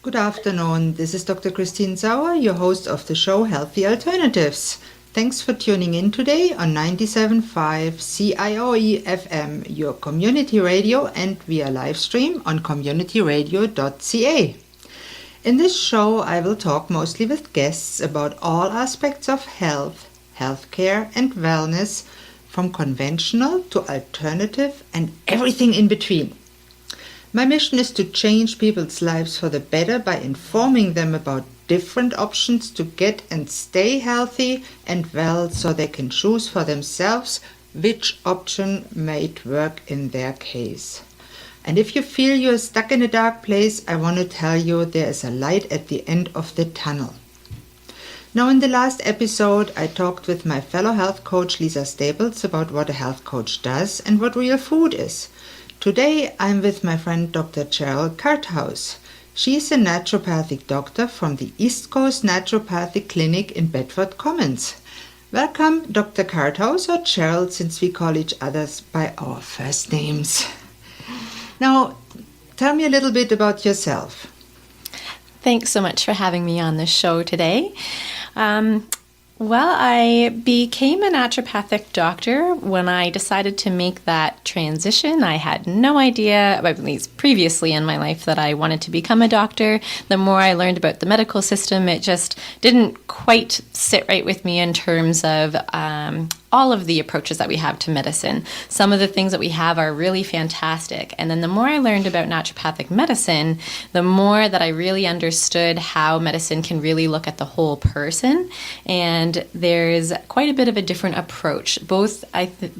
Good afternoon. This is Dr. Christine Sauer, your host of the show Healthy Alternatives. Thanks for tuning in today on 97.5 CIOE FM, your community radio, and via live stream on communityradio.ca. In this show, I will talk mostly with guests about all aspects of health, healthcare, and wellness, from conventional to alternative and everything in between. My mission is to change people's lives for the better by informing them about different options to get and stay healthy and well, so they can choose for themselves which option might work in their case. And if you feel you're stuck in a dark place, I want to tell you there is a light at the end of the tunnel. Now, in the last episode, I talked with my fellow health coach Lisa Staples about what a health coach does and what real food is. Today, I'm with my friend Dr. Cheryl Karthaus. She's a naturopathic doctor from the East Coast Naturopathic Clinic in Bedford Commons. Welcome, Dr. Karthaus, or Cheryl, since we call each other by our first names. Now, tell me a little bit about yourself. Thanks so much for having me on this show today. Well, I became a naturopathic doctor when I decided to make that transition. I had no idea, at least previously in my life, that I wanted to become a doctor. The more I learned about the medical system, it just didn't quite sit right with me in terms of all of the approaches that we have to medicine. Some of the things that we have are really fantastic. And then the more I learned about naturopathic medicine, the more that I really understood how medicine can really look at the whole person. And there's quite a bit of a different approach. Both medicine,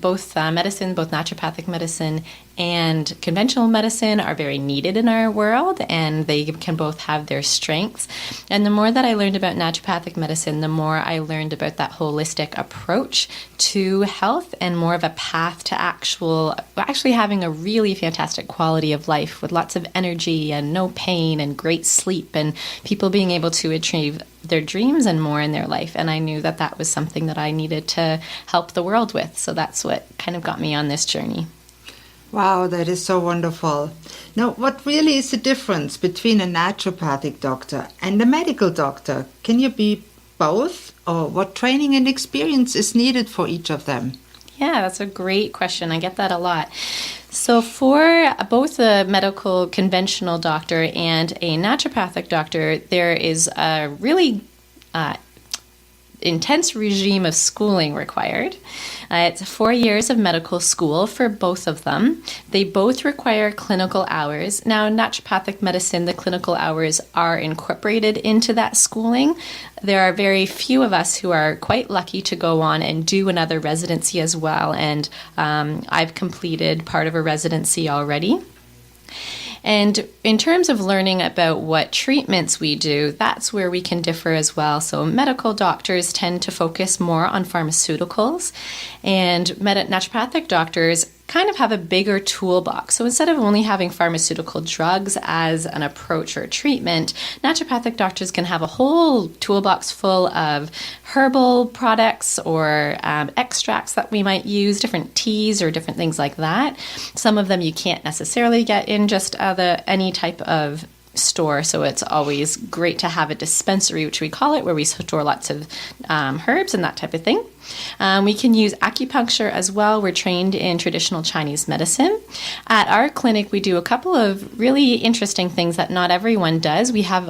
both naturopathic medicine and conventional medicine are very needed in our world, and they can both have their strengths. And the more that I learned about naturopathic medicine, the more I learned about that holistic approach to health and more of a path to actually having a really fantastic quality of life with lots of energy and no pain and great sleep and people being able to achieve their dreams and more in their life. And I knew that that was something that I needed to help the world with. So that's what kind of got me on this journey. Wow, that is so wonderful. Now, what really is the difference between a naturopathic doctor and a medical doctor? Can you be both, or what training and experience is needed for each of them? Yeah, that's a great question. I get that a lot. So for both a medical conventional doctor and a naturopathic doctor, there is a really intense regime of schooling required. It's 4 years of medical school for both of them. They both require clinical hours. Now, in naturopathic medicine, the clinical hours are incorporated into that schooling. There are very few of us who are quite lucky to go on and do another residency as well. And I've completed part of a residency already. And in terms of learning about what treatments we do, that's where we can differ as well. So medical doctors tend to focus more on pharmaceuticals, and naturopathic doctors kind of have a bigger toolbox. So instead of only having pharmaceutical drugs as an approach or treatment, naturopathic doctors can have a whole toolbox full of herbal products or extracts that we might use, different teas or different things like that. Some of them you can't necessarily get in just any type of store, so it's always great to have a dispensary, which we call it, where we store lots of herbs and that type of thing. We can use acupuncture as well. We're trained in traditional Chinese medicine. At our clinic, we do a couple of really interesting things that not everyone does. We have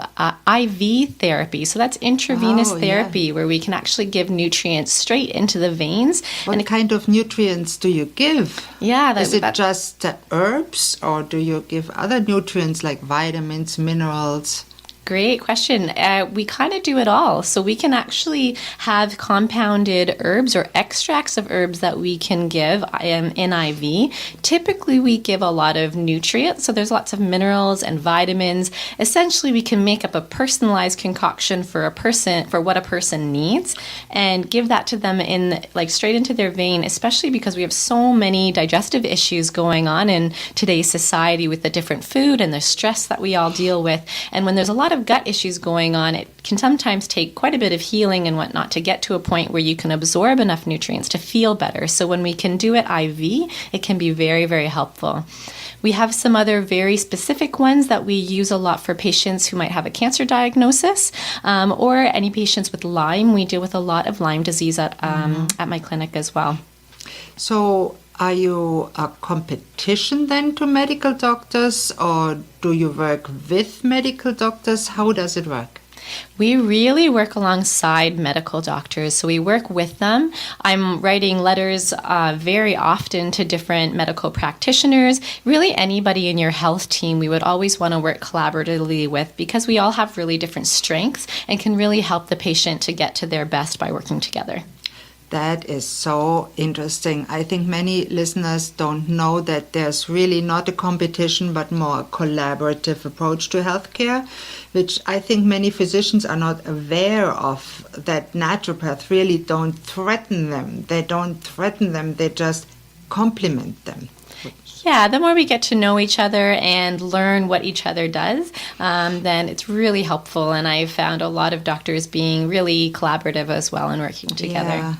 IV therapy. So that's intravenous therapy, where we can actually give nutrients straight into the veins. What kind of nutrients do you give? Yeah. Is it just herbs, or do you give other nutrients like vitamins, minerals? Great question. We kind of do it all. So we can actually have compounded herbs or extracts of herbs that we can give in IV. Typically, we give a lot of nutrients. So there's lots of minerals and vitamins. Essentially, we can make up a personalized concoction for what a person needs, and give that to them straight into their vein, especially because we have so many digestive issues going on in today's society with the different food and the stress that we all deal with. And when there's a lot of of gut issues going on, it can sometimes take quite a bit of healing and whatnot to get to a point where you can absorb enough nutrients to feel better. So when we can do it IV, it can be very, very helpful. We have some other very specific ones that we use a lot for patients who might have a cancer diagnosis, or any patients with Lyme. We deal with a lot of Lyme disease at my clinic as well. So are you a competition then to medical doctors, or do you work with medical doctors? How does it work? We really work alongside medical doctors, so we work with them. I'm writing letters very often to different medical practitioners. Really anybody in your health team we would always want to work collaboratively with, because we all have really different strengths and can really help the patient to get to their best by working together. That is so interesting. I think many listeners don't know that there's really not a competition, but more a collaborative approach to healthcare, which I think many physicians are not aware of, that naturopaths really don't threaten them. They don't threaten them, they just complement them. Yeah, the more we get to know each other and learn what each other does, then it's really helpful. And I've found a lot of doctors being really collaborative as well and working together. Yeah.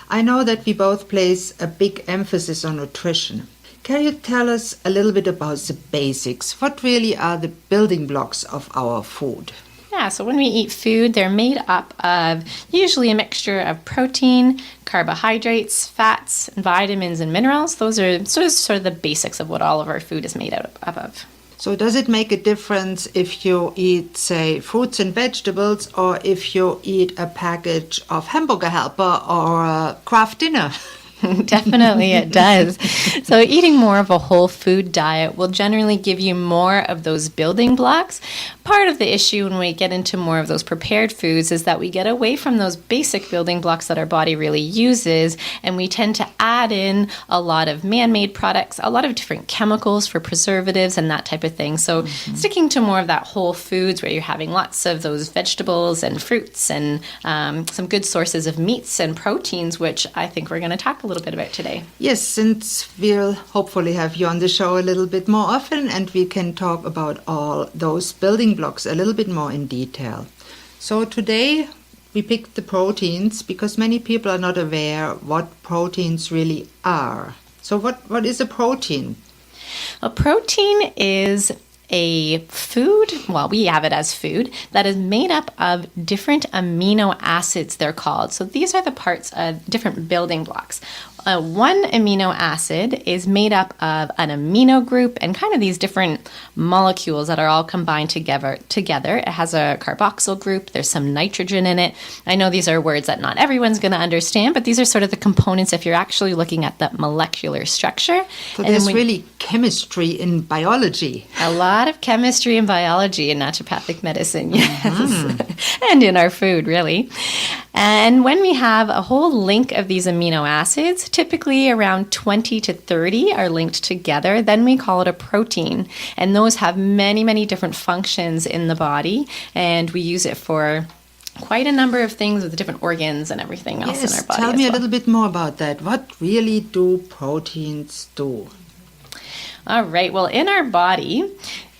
I know that we both place a big emphasis on nutrition. Can you tell us a little bit about the basics? What really are the building blocks of our food? Yeah, so when we eat food, they're made up of usually a mixture of protein, carbohydrates, fats, vitamins, and minerals. Those are sort of the basics of what all of our food is made up of. So does it make a difference if you eat, say, fruits and vegetables, or if you eat a package of Hamburger Helper or a Kraft Dinner? Definitely it does. So eating more of a whole food diet will generally give you more of those building blocks. Part of the issue when we get into more of those prepared foods is that we get away from those basic building blocks that our body really uses, and we tend to add in a lot of man-made products, a lot of different chemicals for preservatives and that type of thing. So sticking to more of that whole foods where you're having lots of those vegetables and fruits and some good sources of meats and proteins, which I think we're going to talk a little bit about today. Yes, since we'll hopefully have you on the show a little bit more often, and we can talk about all those building blocks a little bit more in detail. So today we picked the proteins because many people are not aware what proteins really are. So what is a protein? A protein is a food, well, we have it as food, that is made up of different amino acids, they're called. So these are the parts of different building blocks. One amino acid is made up of an amino group and kind of these different molecules that are all combined together. It has a carboxyl group. There's some nitrogen in it. I know these are words that not everyone's going to understand, but these are sort of the components if you're actually looking at the molecular structure. So there's really chemistry in biology. A lot of chemistry and biology in naturopathic medicine, yes. And in our food, really. And when we have a whole link of these amino acids, typically around 20 to 30 are linked together, then we call it a protein. And those have many, many different functions in the body, and we use it for quite a number of things with different organs and everything else in our body. Tell me a little bit more about that. What really do proteins do? All right, well, in our body,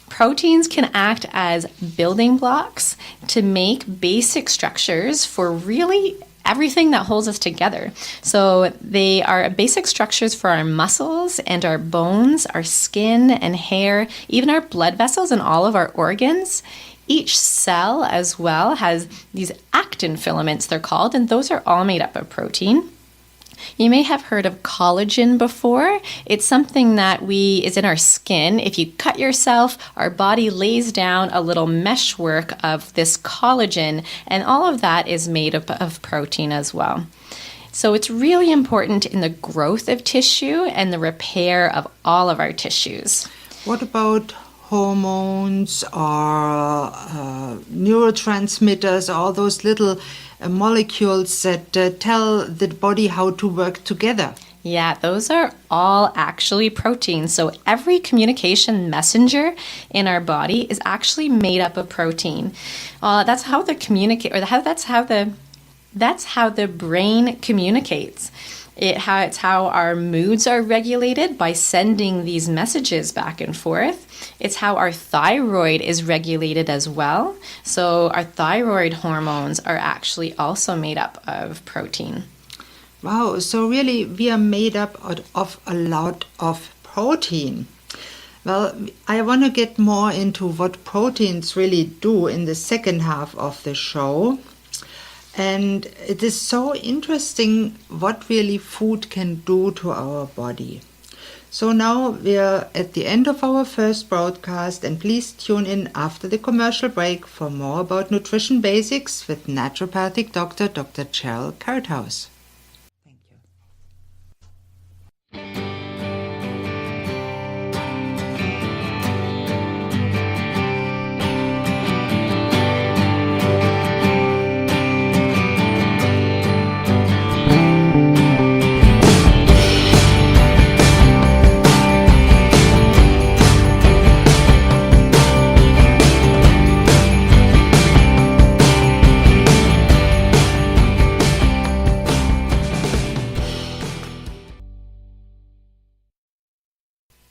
proteins can act as building blocks to make basic structures for really everything that holds us together. So they are basic structures for our muscles and our bones, our skin and hair, even our blood vessels and all of our organs. Each cell as well has these actin filaments, they're called, and those are all made up of protein. You may have heard of collagen before. It's something that is in our skin. If you cut yourself, our body lays down a little meshwork of this collagen, and all of that is made up of protein as well. So it's really important in the growth of tissue and the repair of all of our tissues. What about hormones or neurotransmitters, all those little molecules that tell the body how to work together? Yeah, those are all actually proteins. So every communication messenger in our body is actually made up of protein. That's how the brain communicates. It's how our moods are regulated by sending these messages back and forth. It's how our thyroid is regulated as well. So our thyroid hormones are actually also made up of protein. Wow, so really we are made up of a lot of protein. Well, I want to get more into what proteins really do in the second half of the show. And it is so interesting what really food can do to our body. So now we're at the end of our first broadcast, and please tune in after the commercial break for more about nutrition basics with naturopathic Dr. Cheryl Karthaus. Thank you.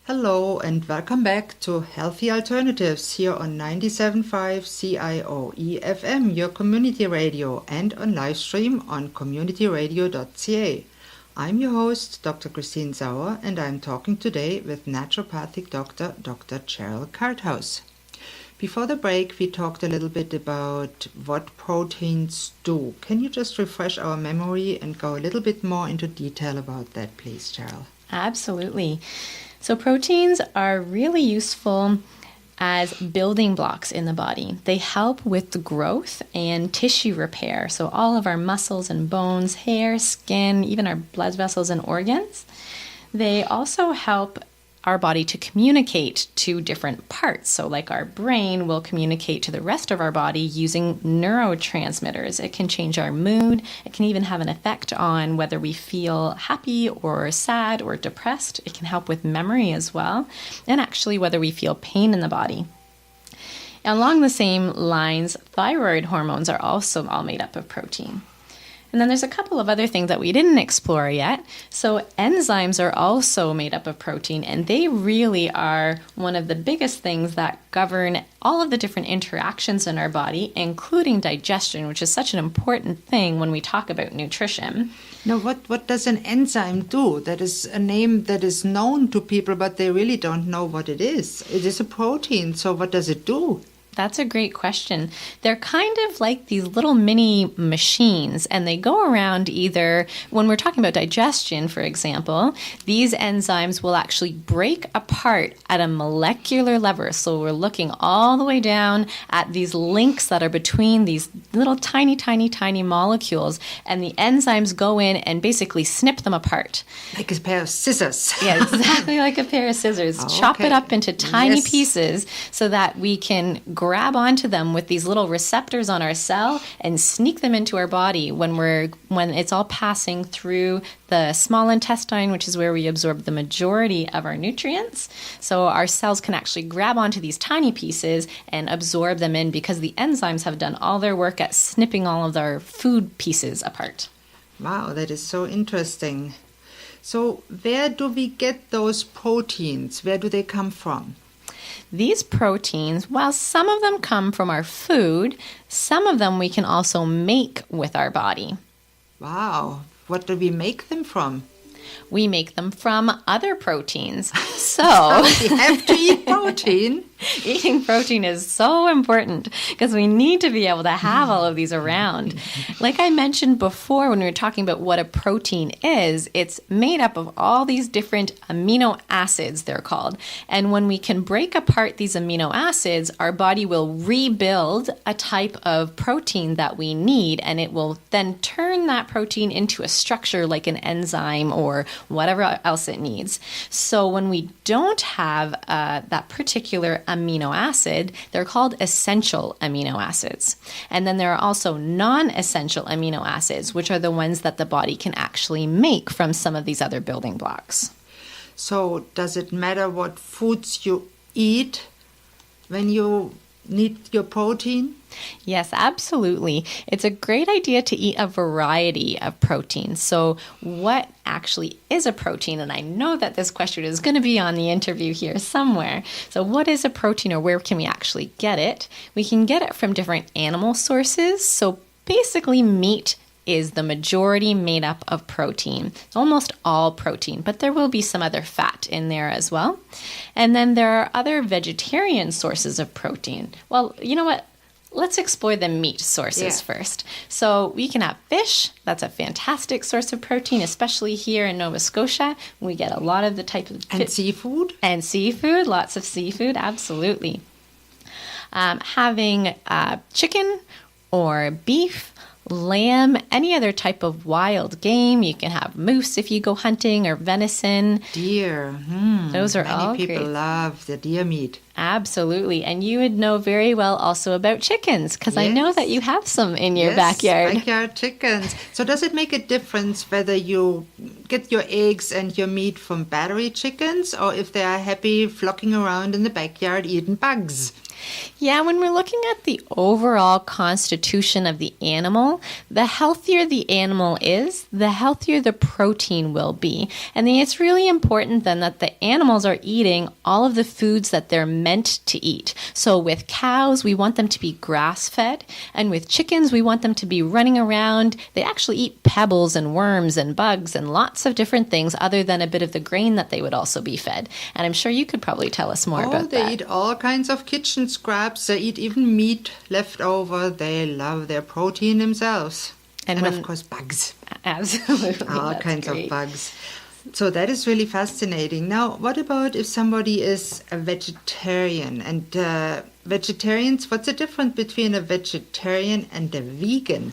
Hello and welcome back to Healthy Alternatives here on 97.5 CIOE FM, your community radio, and on live stream on communityradio.ca. I'm your host, Dr. Christine Sauer, and I'm talking today with naturopathic Dr. Cheryl Karthaus. Before the break, we talked a little bit about what proteins do. Can you just refresh our memory and go a little bit more into detail about that, please, Cheryl? Absolutely. So proteins are really useful as building blocks in the body. They help with the growth and tissue repair. So all of our muscles and bones, hair, skin, even our blood vessels and organs. They also help our body to communicate to different parts. So like our brain will communicate to the rest of our body using neurotransmitters. It can change our mood. It can even have an effect on whether we feel happy or sad or depressed. It can help with memory as well, and actually whether we feel pain in the body. Along the same lines, thyroid hormones are also all made up of protein. And then there's a couple of other things that we didn't explore yet. So enzymes are also made up of protein, and they really are one of the biggest things that govern all of the different interactions in our body, including digestion, which is such an important thing when we talk about nutrition. Now, what does an enzyme do? That is a name that is known to people, but they really don't know what it is. It is a protein, so what does it do? That's a great question. They're kind of like these little mini machines, and they go around either, when we're talking about digestion, for example, these enzymes will actually break apart at a molecular level. So we're looking all the way down at these links that are between these little tiny, tiny, tiny molecules, and the enzymes go in and basically snip them apart. Like a pair of scissors. Yeah, exactly like a pair of scissors. Chop it up into tiny pieces so that we can grab onto them with these little receptors on our cell and sneak them into our body when it's all passing through the small intestine, which is where we absorb the majority of our nutrients. So our cells can actually grab onto these tiny pieces and absorb them in because the enzymes have done all their work at snipping all of our food pieces apart. Wow, that is so interesting. So where do we get those proteins? Where do they come from? These proteins, while some of them come from our food, some of them we can also make with our body. Wow. What do we make them from? We make them from other proteins. So we have to eat protein. Eating protein is so important because we need to be able to have all of these around. Like I mentioned before when we were talking about what a protein is, it's made up of all these different amino acids, they're called. And when we can break apart these amino acids, our body will rebuild a type of protein that we need, and it will then turn that protein into a structure like an enzyme or whatever else it needs. So when we don't have that particular amino acid, they're called essential amino acids. And then there are also non-essential amino acids, which are the ones that the body can actually make from some of these other building blocks. So does it matter what foods you eat when you need your protein? Yes, absolutely. It's a great idea to eat a variety of proteins. So what actually is a protein? And I know that this question is going to be on the interview here somewhere. So what is a protein, or where can we actually get it? We can get it from different animal sources. So basically meat is the majority made up of protein. It's almost all protein, but there will be some other fat in there as well. And then there are other vegetarian sources of protein. Well, you know what? Let's explore the meat sources first. So we can have fish. That's a fantastic source of protein, especially here in Nova Scotia. We get a lot of the type of... And seafood? And seafood, lots of seafood, absolutely. Having chicken or beef, lamb, any other type of wild game. You can have moose if you go hunting, or venison. Deer. Those are all Many people great. love the deer meat. Absolutely. And you would know very well also about chickens, because I know that you have some in your backyard. Backyard chickens. So does it make a difference whether you get your eggs and your meat from battery chickens, or if they are happy flocking around in the backyard eating bugs? Yeah, when we're looking at the overall constitution of the animal, the healthier the animal is, the healthier the protein will be. And then it's really important then that the animals are eating all of the foods that they're meant to eat. So with cows, we want them to be grass-fed, and with chickens, we want them to be running around. They actually eat pebbles and worms and bugs and lots of different things other than a bit of the grain that they would also be fed. And I'm sure you could probably tell us more about that. They eat all kinds of kitchen scraps. They eat even meat left over. They love their protein themselves. And of course, bugs. Absolutely. All kinds of bugs. So that is really fascinating. Now, what about if somebody is a vegetarian? And vegetarians, what's the difference between a vegetarian and a vegan?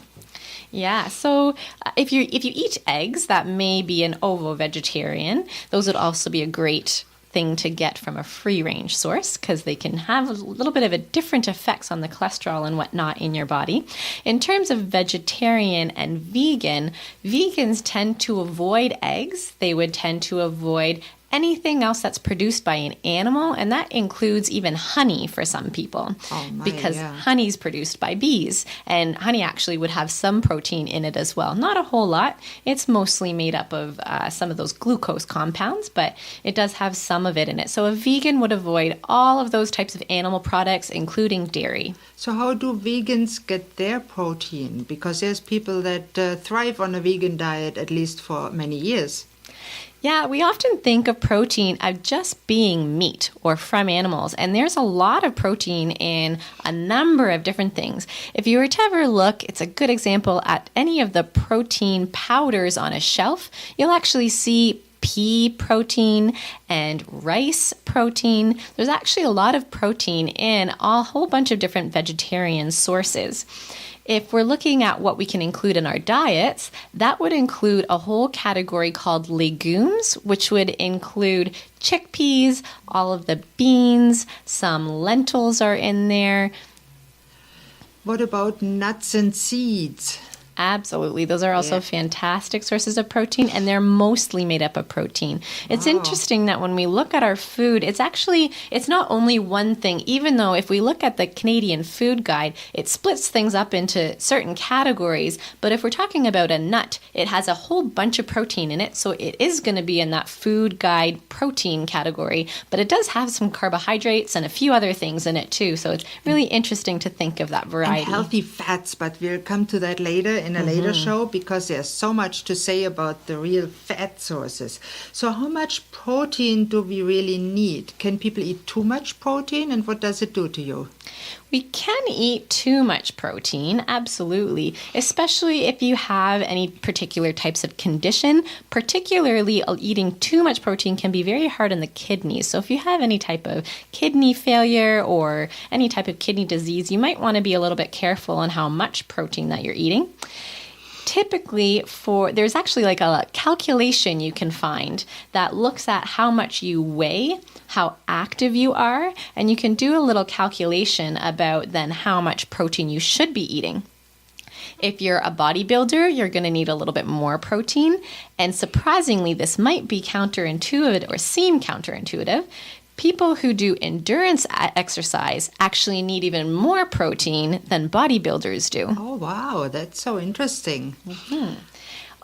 Yeah, so if you eat eggs, that may be an ovo-vegetarian. Those would also be a great thing to get from a free-range source, because they can have a little bit of a different effects on the cholesterol and whatnot in your body. In terms of vegetarian and vegan, vegans tend to avoid eggs. They would tend to avoid anything else that's produced by an animal, and that includes even honey for some people, because honey is produced by bees, and honey actually would have some protein in it as well. Not a whole lot. It's mostly made up of some of those glucose compounds, but it does have some of it in it. So a vegan would avoid all of those types of animal products, including dairy. So how do vegans get their protein? Because there's people that thrive on a vegan diet, at least for many years. Yeah, we often think of protein as just being meat or from animals, and there's a lot of protein in a number of different things. If you were to ever look, it's a good example, at any of the protein powders on a shelf, you'll actually see pea protein and rice protein. There's actually a lot of protein in a whole bunch of different vegetarian sources. If we're looking at what we can include in our diets, that would include a whole category called legumes, which would include chickpeas, all of the beans, some lentils are in there. What about nuts and seeds? Absolutely. Those are also fantastic sources of protein, and they're mostly made up of protein. It's interesting that when we look at our food, it's not only one thing, even though if we look at the Canadian Food Guide, it splits things up into certain categories. But if we're talking about a nut, it has a whole bunch of protein in it, so it is going to be in that Food Guide protein category. But it does have some carbohydrates and a few other things in it too, so it's really interesting to think of that variety. And healthy fats, but we'll come to that later in a later show, because there's so much to say about the real fat sources. So how much protein do we really need? Can people eat too much protein, and what does it do to you? We can eat too much protein, absolutely, especially if you have any particular types of condition. Particularly, eating too much protein can be very hard on the kidneys. So if you have any type of kidney failure or any type of kidney disease, you might want to be a little bit careful on how much protein that you're eating. Typically, there's actually like a calculation you can find that looks at how much you weigh, how active you are, and you can do a little calculation about then how much protein you should be eating. If you're a bodybuilder, you're going to need a little bit more protein, and surprisingly, this might be counterintuitive or seem counterintuitive. people who do endurance exercise actually need even more protein than bodybuilders do. Oh, wow, that's so interesting.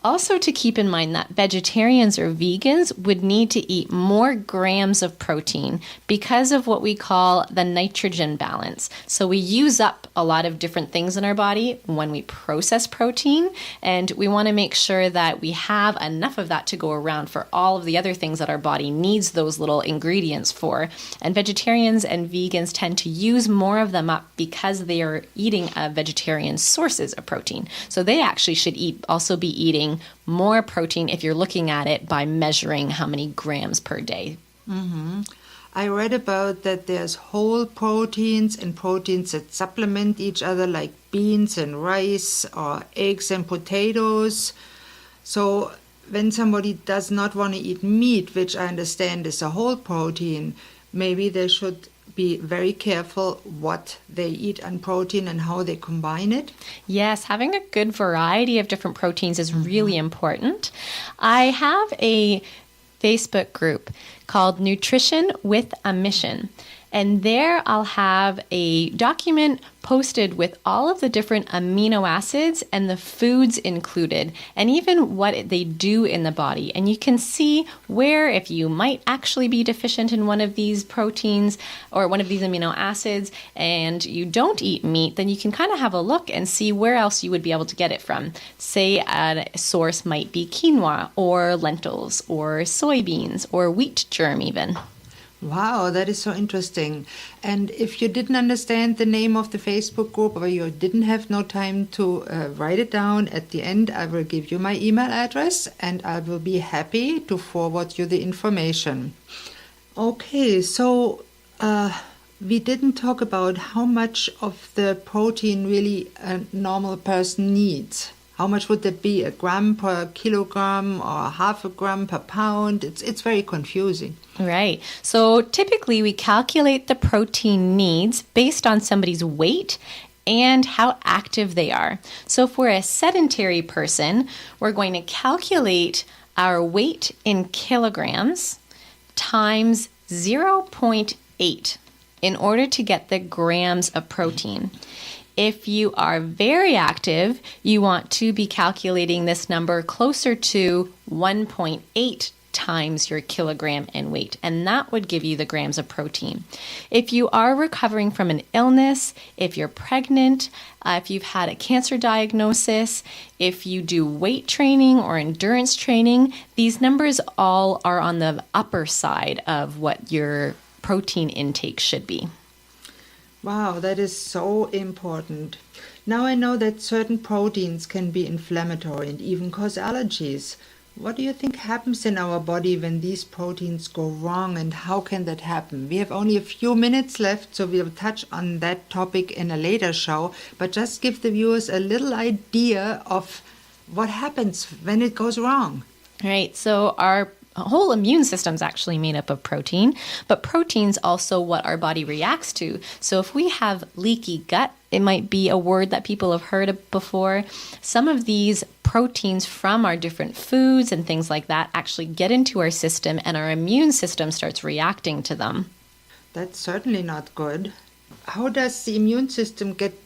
Also, to keep in mind that vegetarians or vegans would need to eat more grams of protein because of what we call the nitrogen balance. So we use up a lot of different things in our body when we process protein, and we want to make sure that we have enough of that to go around for all of the other things that our body needs those little ingredients for. And vegetarians and vegans tend to use more of them up because they are eating vegetarian sources of protein. So they actually should also be eating more protein if you're looking at it by measuring how many grams per day. I read about that there's whole proteins and proteins that supplement each other, like beans and rice or eggs and potatoes. So when somebody does not want to eat meat, which I understand is a whole protein, maybe they should be very careful what they eat on protein and how they combine it. Yes, having a good variety of different proteins is really important. I have a Facebook group called Nutrition with a Mission. And there I'll have a document posted with all of the different amino acids and the foods included, and even what they do in the body. And you can see where, if you might actually be deficient in one of these proteins or one of these amino acids and you don't eat meat, then you can kind of have a look and see where else you would be able to get it from. Say a source might be quinoa or lentils or soybeans or wheat germ even. Wow, that is so interesting. And if you didn't understand the name of the Facebook group or you didn't have no time to write it down, at the end I will give you my email address and I will be happy to forward you the information. Okay, so we didn't talk about how much of the protein really a normal person needs. How much would that be? A gram per kilogram or half a gram per pound? It's very confusing. Right. So typically we calculate the protein needs based on somebody's weight and how active they are. So if we're a sedentary person, we're going to calculate our weight in kilograms times 0.8 in order to get the grams of protein. If you are very active, you want to be calculating this number closer to 1.8 times your kilogram in weight, and that would give you the grams of protein. If you are recovering from an illness, if you're pregnant, if you've had a cancer diagnosis, if you do weight training or endurance training, these numbers all are on the upper side of what your protein intake should be. Wow, that is so important. Now I know that certain proteins can be inflammatory and even cause allergies. What do you think happens in our body when these proteins go wrong, and how can that happen? We have only a few minutes left, so we'll touch on that topic in a later show, but just give the viewers a little idea of what happens when it goes wrong. Right, so our whole immune system is actually made up of protein, but protein's also what our body reacts to. So if we have leaky gut, it might be a word that people have heard of before. Some of these proteins from our different foods and things like that actually get into our system, and our immune system starts reacting to them. That's certainly not good. How does the immune system get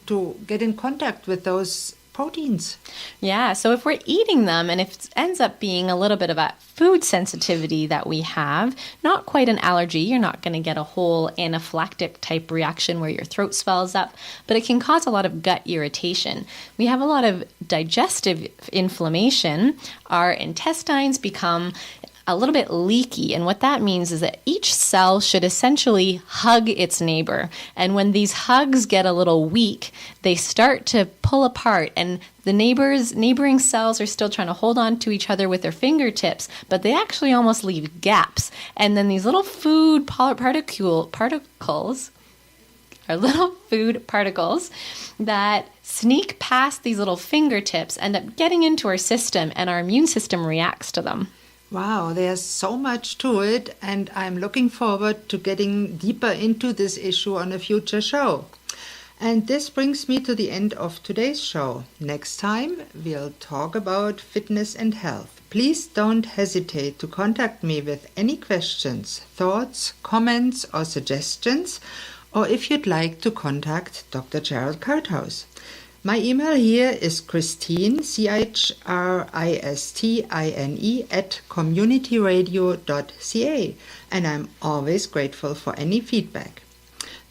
in contact with those proteins? Yeah, so if we're eating them and if it ends up being a little bit of a food sensitivity that we have, not quite an allergy, you're not going to get a whole anaphylactic type reaction where your throat swells up, but it can cause a lot of gut irritation. We have a lot of digestive inflammation. Our intestines become a little bit leaky, and what that means is that each cell should essentially hug its neighbor, and when these hugs get a little weak, they start to pull apart, and the neighboring cells are still trying to hold on to each other with their fingertips, but they actually almost leave gaps, and then these little food particles that sneak past these little fingertips end up getting into our system, and our immune system reacts to them. Wow, there's so much to it, and I'm looking forward to getting deeper into this issue on a future show. And this brings me to the end of today's show. Next time, we'll talk about fitness and health. Please don't hesitate to contact me with any questions, thoughts, comments, or suggestions, or if you'd like to contact Dr. Cheryl Karthaus. My email here is Christine, CHRISTINE @communityradio.ca, and I'm always grateful for any feedback.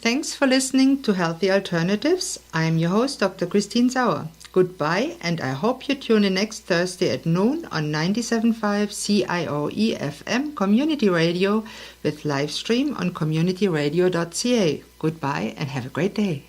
Thanks for listening to Healthy Alternatives. I'm your host, Dr. Christine Sauer. Goodbye, and I hope you tune in next Thursday at noon on 97.5 CIOE FM Community Radio with live stream on communityradio.ca. Goodbye and have a great day.